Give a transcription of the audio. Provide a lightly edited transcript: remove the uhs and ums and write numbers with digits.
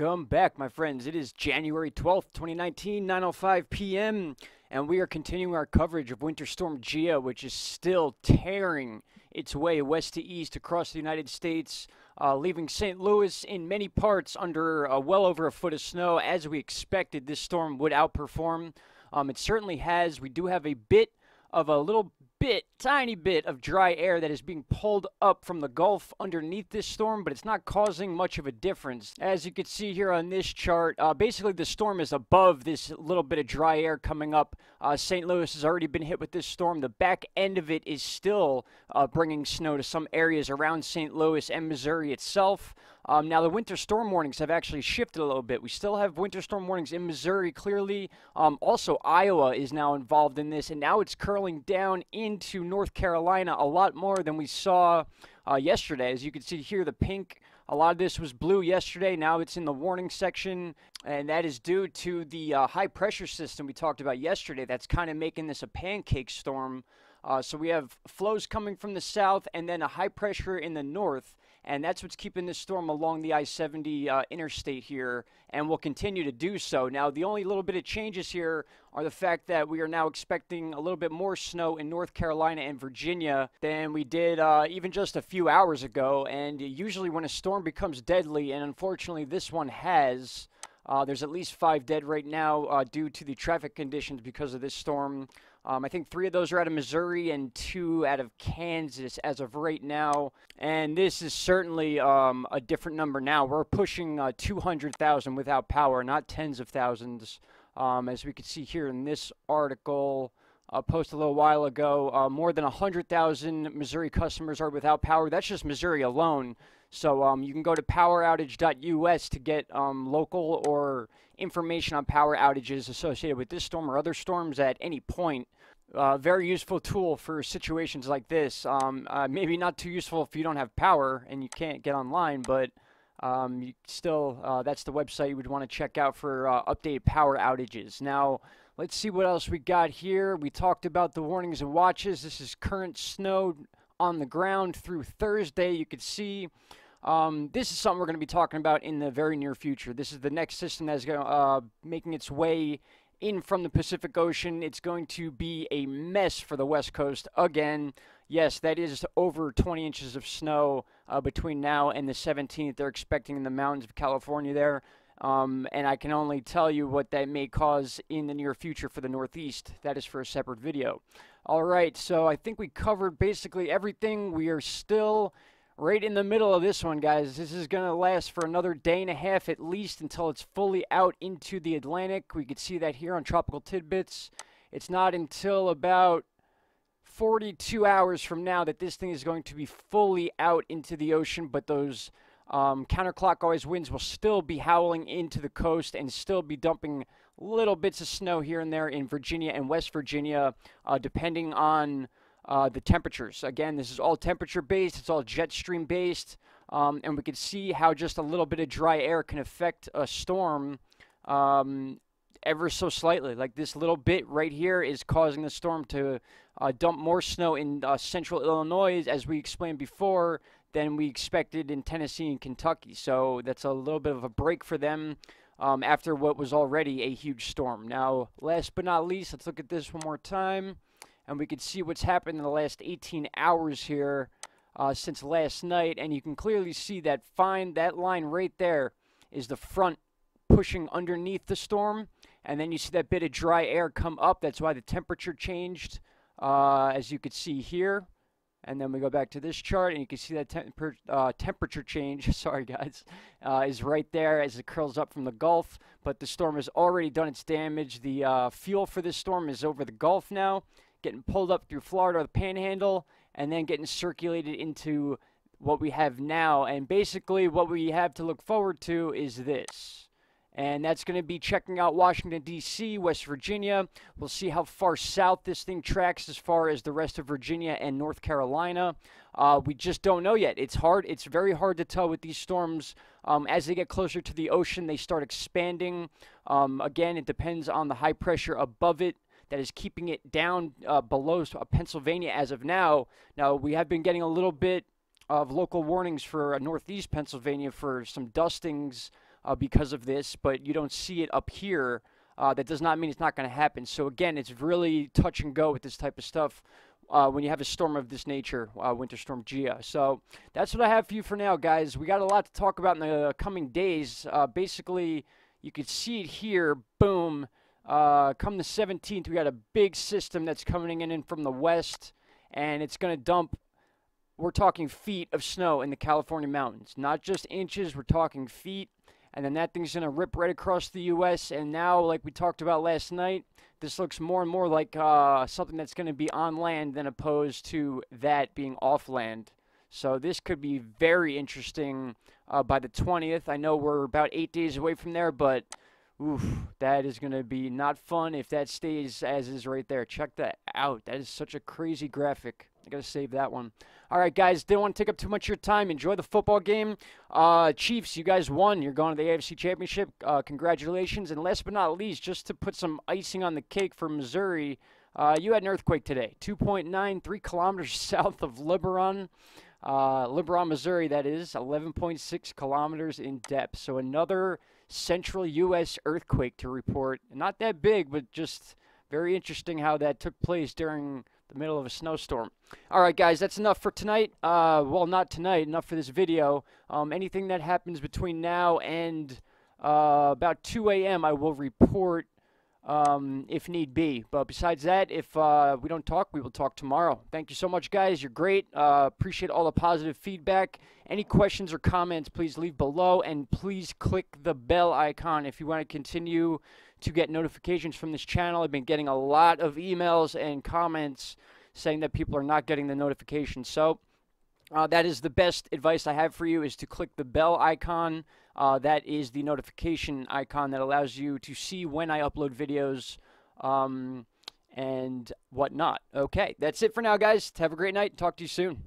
Welcome back, my friends. It is January 12th, 2019, 9:05 p.m., and we are continuing our coverage of Winter Storm GIA, which is still tearing its way west to east across the United States, leaving St. Louis in many parts under well over a foot of snow. As we expected, this storm would outperform. It certainly has. We do have a bit of a little tiny bit of dry air that is being pulled up from the Gulf underneath this storm, but it's not causing much of a difference. As you can see here on this chart, basically the storm is above this little bit of dry air coming up. St. Louis has already been hit with this storm. The back end of it is still bringing snow to some areas around St. Louis and Missouri itself. Now, the winter storm warnings have actually shifted a little bit. We still have winter storm warnings in Missouri, clearly. Also, Iowa is now involved in this, and now it's curling down into North Carolina a lot more than we saw yesterday. As you can see here, the pink, a lot of this was blue yesterday. Now it's in the warning section, and that is due to the high pressure system we talked about yesterday that's kind of making this a pancake storm. So we have flows coming from the south and then a high pressure in the north. And that's what's keeping this storm along the I-70 interstate here, and will continue to do so. Now, the only little bit of changes here are the fact that we are now expecting a little bit more snow in North Carolina and Virginia than we did even just a few hours ago. And usually when a storm becomes deadly, and unfortunately this one has, there's at least 5 dead right now due to the traffic conditions because of this storm. I think 3 of those are out of Missouri and 2 out of Kansas as of right now. And this is certainly a different number now. We're pushing 200,000 without power, not tens of thousands. As we can see here in this article posted a little while ago, more than 100,000 Missouri customers are without power. That's just Missouri alone. So you can go to poweroutage.us to get local or information on power outages associated with this storm or other storms at any point. Very useful tool for situations like this. Maybe not too useful if you don't have power and you can't get online, but you still, that's the website you would want to check out for updated power outages. Now, let's see what else we got here. We talked about the warnings and watches. This is current snow on the ground through Thursday. You could see this is something we're going to be talking about in the very near future. This is the next system that's making its way in from the Pacific Ocean. It's going to be a mess for the West Coast again. Yes, that is over 20 inches of snow between now and the 17th. They're expecting in the mountains of California there. And I can only tell you what that may cause in the near future for the Northeast. That is for a separate video. All right, so I think we covered basically everything. We are still right in the middle of this one, guys. This is going to last for another day and a half at least until it's fully out into the Atlantic. We could see that here on Tropical Tidbits. It's not until about 42 hours from now that this thing is going to be fully out into the ocean, but those counterclockwise winds will still be howling into the coast and still be dumping little bits of snow here and there in Virginia and West Virginia, depending on the temperatures. Again, this is all temperature based, it's all jet stream based, and we can see how just a little bit of dry air can affect a storm ever so slightly. Like this little bit right here is causing the storm to dump more snow in central Illinois, as we explained before, than we expected in Tennessee and Kentucky. So that's a little bit of a break for them after what was already a huge storm. Now, last but not least, let's look at this one more time, and we can see what's happened in the last 18 hours here since last night. And you can clearly see that that line right there is the front pushing underneath the storm. And then you see that bit of dry air come up. That's why the temperature changed, as you could see here. And then we go back to this chart, and you can see that temperature change, sorry guys, is right there as it curls up from the Gulf. But the storm has already done its damage. The fuel for this storm is over the Gulf now, getting pulled up through Florida, the Panhandle, and then getting circulated into what we have now. And basically what we have to look forward to is this. And that's going to be checking out Washington, D.C., West Virginia. We'll see how far south this thing tracks as far as the rest of Virginia and North Carolina. We just don't know yet. It's hard. It's very hard to tell with these storms. As they get closer to the ocean, they start expanding. Again, it depends on the high pressure above it that is keeping it down below Pennsylvania as of now. Now, we have been getting a little bit of local warnings for northeast Pennsylvania for some dustings because of this, but you don't see it up here. That does not mean it's not going to happen. So again, it's really touch and go with this type of stuff when you have a storm of this nature, Winter Storm GIA. So that's what I have for you for now, guys. We got a lot to talk about in the coming days. Basically, you can see it here. Boom. Come the 17th, we got a big system that's coming in from the west, and it's going to dump, we're talking feet of snow in the California mountains. Not just inches, we're talking feet. And then that thing's going to rip right across the U.S. And now, like we talked about last night, this looks more and more like something that's going to be on land than opposed to that being off land. So this could be very interesting by the 20th. I know we're about 8 days away from there, but oof, that is going to be not fun if that stays as is right there. Check that out. That is such a crazy graphic. I got to save that one. All right, guys, didn't want to take up too much of your time. Enjoy the football game. Chiefs, you guys won. You're going to the AFC Championship. Congratulations. And last but not least, just to put some icing on the cake for Missouri, you had an earthquake today. 2.93 kilometers south of LeBaron. LeBaron, Missouri, that is. 11.6 kilometers in depth. So another central U.S. earthquake to report. Not that big, but just very interesting how that took place during the middle of a snowstorm. All right, guys, that's enough for tonight. Well, not tonight, enough for this video. Anything that happens between now and about 2 a.m., I will report if need be. But besides that, if we don't talk, we will talk tomorrow. Thank you so much, guys. You're great. Appreciate all the positive feedback. Any questions or comments, please leave below. And please click the bell icon if you want to continue to get notifications from this channel. I've been getting a lot of emails and comments saying that people are not getting the notifications. So that is the best advice I have for you, is to click the bell icon. That is the notification icon that allows you to see when I upload videos and whatnot. Okay, that's it for now, guys. Have a great night. Talk to you soon.